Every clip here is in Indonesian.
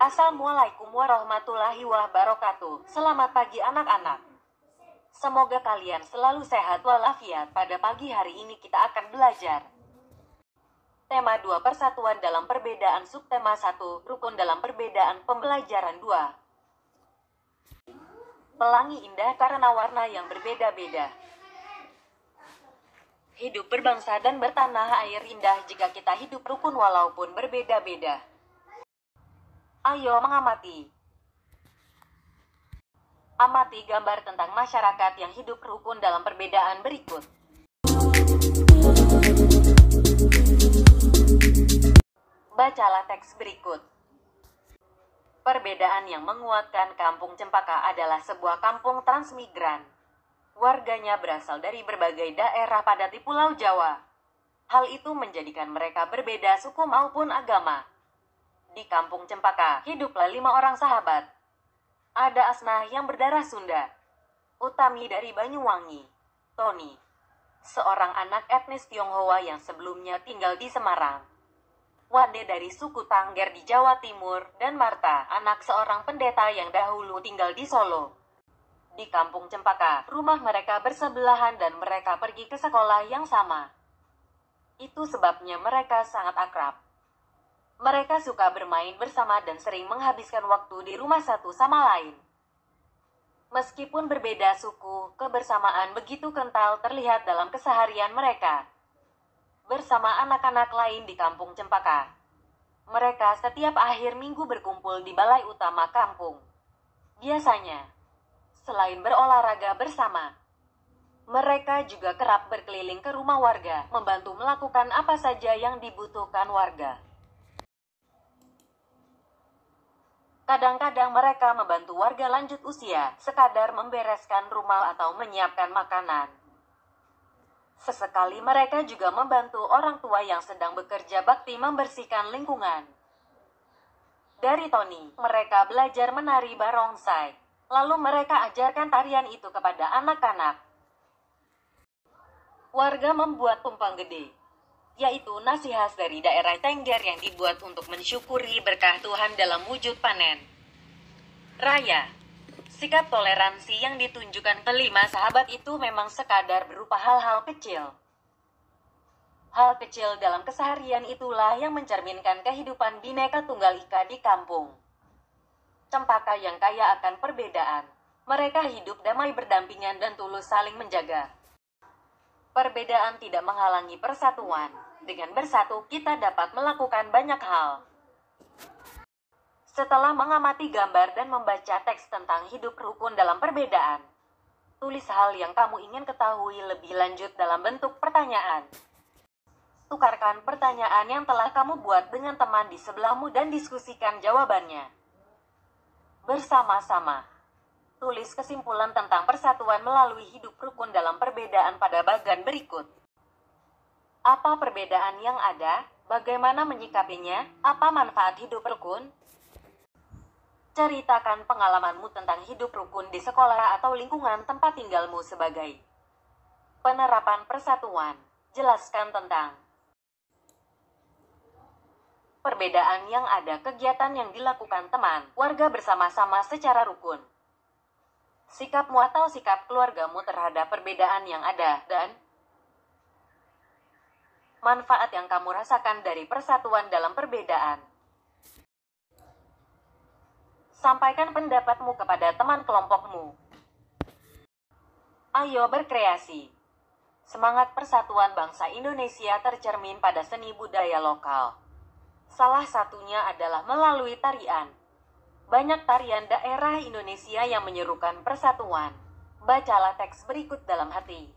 Assalamualaikum warahmatullahi wabarakatuh. Selamat pagi anak-anak. Semoga kalian selalu sehat walafiat. Pada pagi hari ini kita akan belajar tema 2 persatuan dalam perbedaan, subtema 1 rukun dalam perbedaan, pembelajaran 2. Pelangi indah karena warna yang berbeda-beda. Hidup berbangsa dan bertanah air indah jika kita hidup rukun walaupun berbeda-beda. Ayo mengamati. Amati gambar tentang masyarakat yang hidup rukun dalam perbedaan berikut. Bacalah teks berikut. Perbedaan yang menguatkan Kampung Cempaka adalah sebuah kampung transmigran. Warganya berasal dari berbagai daerah padat di Pulau Jawa. Hal itu menjadikan mereka berbeda suku maupun agama. Di Kampung Cempaka, hiduplah 5 orang sahabat. Ada Asnah yang berdarah Sunda, Utami dari Banyuwangi, Tony, seorang anak etnis Tionghoa yang sebelumnya tinggal di Semarang, Wade dari suku Tangger di Jawa Timur, dan Marta, anak seorang pendeta yang dahulu tinggal di Solo. Di Kampung Cempaka, rumah mereka bersebelahan dan mereka pergi ke sekolah yang sama. Itu sebabnya mereka sangat akrab. Mereka suka bermain bersama dan sering menghabiskan waktu di rumah satu sama lain. Meskipun berbeda suku, kebersamaan begitu kental terlihat dalam keseharian mereka. Bersama anak-anak lain di Kampung Cempaka, mereka setiap akhir minggu berkumpul di balai utama kampung. Biasanya, selain berolahraga bersama, mereka juga kerap berkeliling ke rumah warga, membantu melakukan apa saja yang dibutuhkan warga. Kadang-kadang mereka membantu warga lanjut usia, sekadar membereskan rumah atau menyiapkan makanan. Sesekali mereka juga membantu orang tua yang sedang bekerja bakti membersihkan lingkungan. Dari Tony, mereka belajar menari barongsai. Lalu mereka ajarkan tarian itu kepada anak-anak. Warga membuat tumpeng gede, yaitu nasi khas dari daerah Tengger yang dibuat untuk mensyukuri berkah Tuhan dalam wujud panen raya. Sikap toleransi yang ditunjukkan kelima sahabat itu memang sekadar berupa hal-hal kecil. Hal kecil dalam keseharian itulah yang mencerminkan kehidupan Bhinneka Tunggal Ika di kampung Cempaka yang kaya akan perbedaan. Mereka hidup damai berdampingan dan tulus saling menjaga. Perbedaan tidak menghalangi persatuan. Dengan bersatu, kita dapat melakukan banyak hal. Setelah mengamati gambar dan membaca teks tentang hidup rukun dalam perbedaan, tulis hal yang kamu ingin ketahui lebih lanjut dalam bentuk pertanyaan. Tukarkan pertanyaan yang telah kamu buat dengan teman di sebelahmu dan diskusikan jawabannya bersama-sama. Tulis kesimpulan tentang persatuan melalui hidup rukun dalam perbedaan pada bagan berikut. Apa perbedaan yang ada? Bagaimana menyikapinya? Apa manfaat hidup rukun? Ceritakan pengalamanmu tentang hidup rukun di sekolah atau lingkungan tempat tinggalmu sebagai penerapan persatuan. Jelaskan tentang perbedaan yang ada, kegiatan yang dilakukan teman, warga bersama-sama secara rukun. Sikapmu atau sikap keluargamu terhadap perbedaan yang ada, dan manfaat yang kamu rasakan dari persatuan dalam perbedaan. Sampaikan pendapatmu kepada teman kelompokmu. Ayo berkreasi. Semangat persatuan bangsa Indonesia tercermin pada seni budaya lokal. Salah satunya adalah melalui tarian. Banyak tarian daerah Indonesia yang menyerukan persatuan. Bacalah teks berikut dalam hati.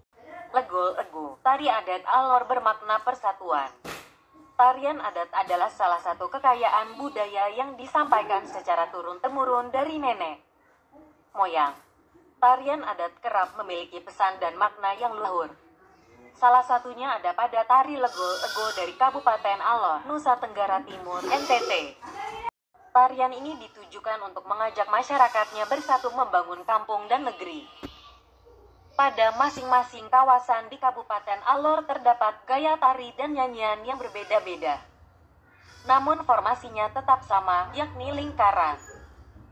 Legol-ego, tari adat Alor bermakna persatuan. Tarian adat adalah salah satu kekayaan budaya yang disampaikan secara turun-temurun dari nenek moyang. Tarian adat kerap memiliki pesan dan makna yang luhur. Salah satunya ada pada tari Legol-ego dari Kabupaten Alor, Nusa Tenggara Timur, NTT. Tarian ini ditujukan untuk mengajak masyarakatnya bersatu membangun kampung dan negeri. Pada masing-masing kawasan di Kabupaten Alor terdapat gaya tari dan nyanyian yang berbeda-beda. Namun formasinya tetap sama, yakni lingkaran.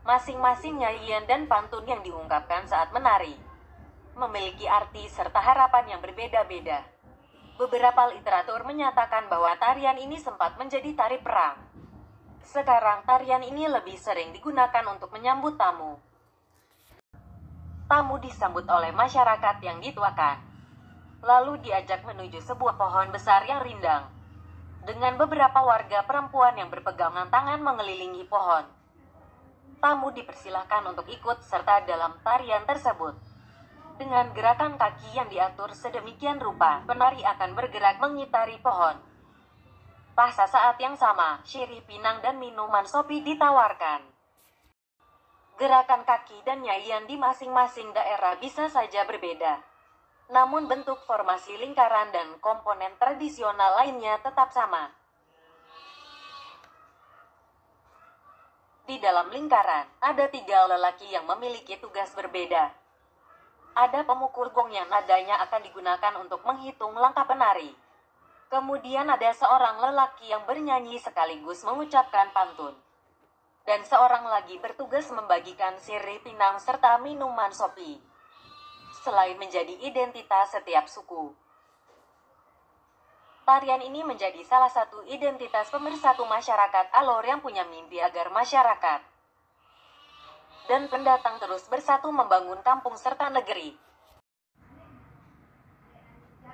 Masing-masing nyanyian dan pantun yang diungkapkan saat menari memiliki arti serta harapan yang berbeda-beda. Beberapa literatur menyatakan bahwa tarian ini sempat menjadi tari perang. Sekarang tarian ini lebih sering digunakan untuk menyambut tamu. Tamu disambut oleh masyarakat yang dituakan, lalu diajak menuju sebuah pohon besar yang rindang, dengan beberapa warga perempuan yang berpegangan tangan mengelilingi pohon. Tamu dipersilahkan untuk ikut serta dalam tarian tersebut. Dengan gerakan kaki yang diatur sedemikian rupa, penari akan bergerak mengitari pohon. Pas saat yang sama, syirih pinang dan minuman sopi ditawarkan. Gerakan kaki dan nyanyian di masing-masing daerah bisa saja berbeda. Namun bentuk formasi lingkaran dan komponen tradisional lainnya tetap sama. Di dalam lingkaran, ada 3 lelaki yang memiliki tugas berbeda. Ada pemukul gong yang nadanya akan digunakan untuk menghitung langkah penari. Kemudian ada seorang lelaki yang bernyanyi sekaligus mengucapkan pantun. Dan seorang lagi bertugas membagikan sirih pinang serta minuman sopi. Selain menjadi identitas setiap suku, tarian ini menjadi salah satu identitas pemersatu masyarakat Alor yang punya mimpi agar masyarakat dan pendatang terus bersatu membangun kampung serta negeri.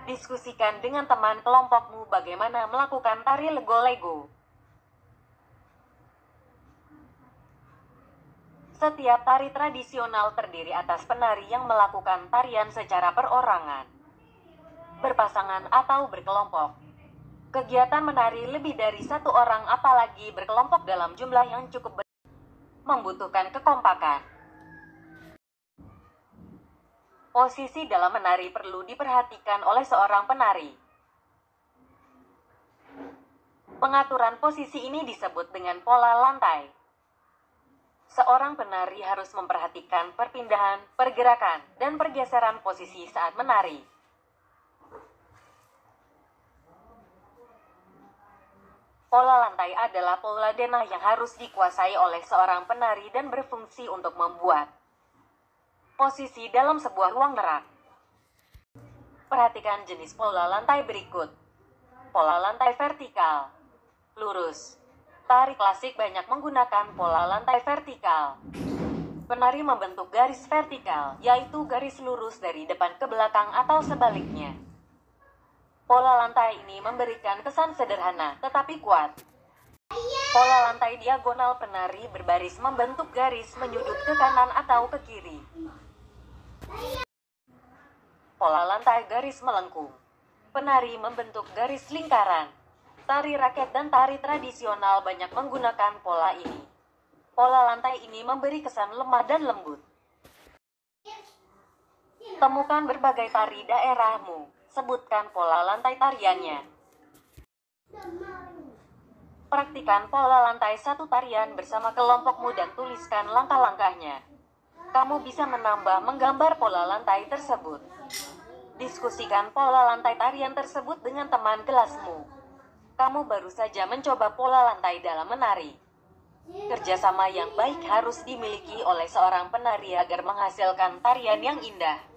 Diskusikan dengan teman kelompokmu bagaimana melakukan tari lego-lego. Setiap tari tradisional terdiri atas penari yang melakukan tarian secara perorangan, berpasangan atau berkelompok. Kegiatan menari lebih dari 1 orang apalagi berkelompok dalam jumlah yang cukup besar membutuhkan kekompakan. Posisi dalam menari perlu diperhatikan oleh seorang penari. Pengaturan posisi ini disebut dengan pola lantai. Seorang penari harus memperhatikan perpindahan, pergerakan, dan pergeseran posisi saat menari. Pola lantai adalah pola denah yang harus dikuasai oleh seorang penari dan berfungsi untuk membuat posisi dalam sebuah ruang gerak. Perhatikan jenis pola lantai berikut. Pola lantai vertikal, lurus. Tari klasik banyak menggunakan pola lantai vertikal. Penari membentuk garis vertikal, yaitu garis lurus dari depan ke belakang atau sebaliknya. Pola lantai ini memberikan kesan sederhana, tetapi kuat. Pola lantai diagonal penari berbaris membentuk garis menyudut ke kanan atau ke kiri. Pola lantai garis melengkung. Penari membentuk garis lingkaran. Tari rakyat dan tari tradisional banyak menggunakan pola ini. Pola lantai ini memberi kesan lemah dan lembut. Temukan berbagai tari daerahmu. Sebutkan pola lantai tariannya. Praktikan pola lantai 1 tarian bersama kelompokmu dan tuliskan langkah-langkahnya. Kamu bisa menggambar pola lantai tersebut. Diskusikan pola lantai tarian tersebut dengan teman kelasmu. Kamu baru saja mencoba pola lantai dalam menari. Kerjasama yang baik harus dimiliki oleh seorang penari agar menghasilkan tarian yang indah.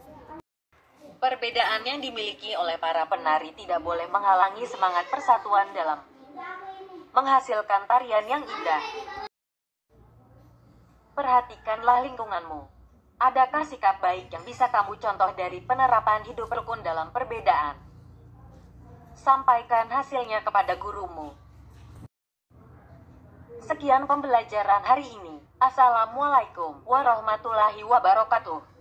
Perbedaan yang dimiliki oleh para penari tidak boleh menghalangi semangat persatuan dalam menghasilkan tarian yang indah. Perhatikanlah lingkunganmu. Adakah sikap baik yang bisa kamu contoh dari penerapan hidup rukun dalam perbedaan? Sampaikan hasilnya kepada gurumu. Sekian pembelajaran hari ini. Assalamualaikum warahmatullahi wabarakatuh.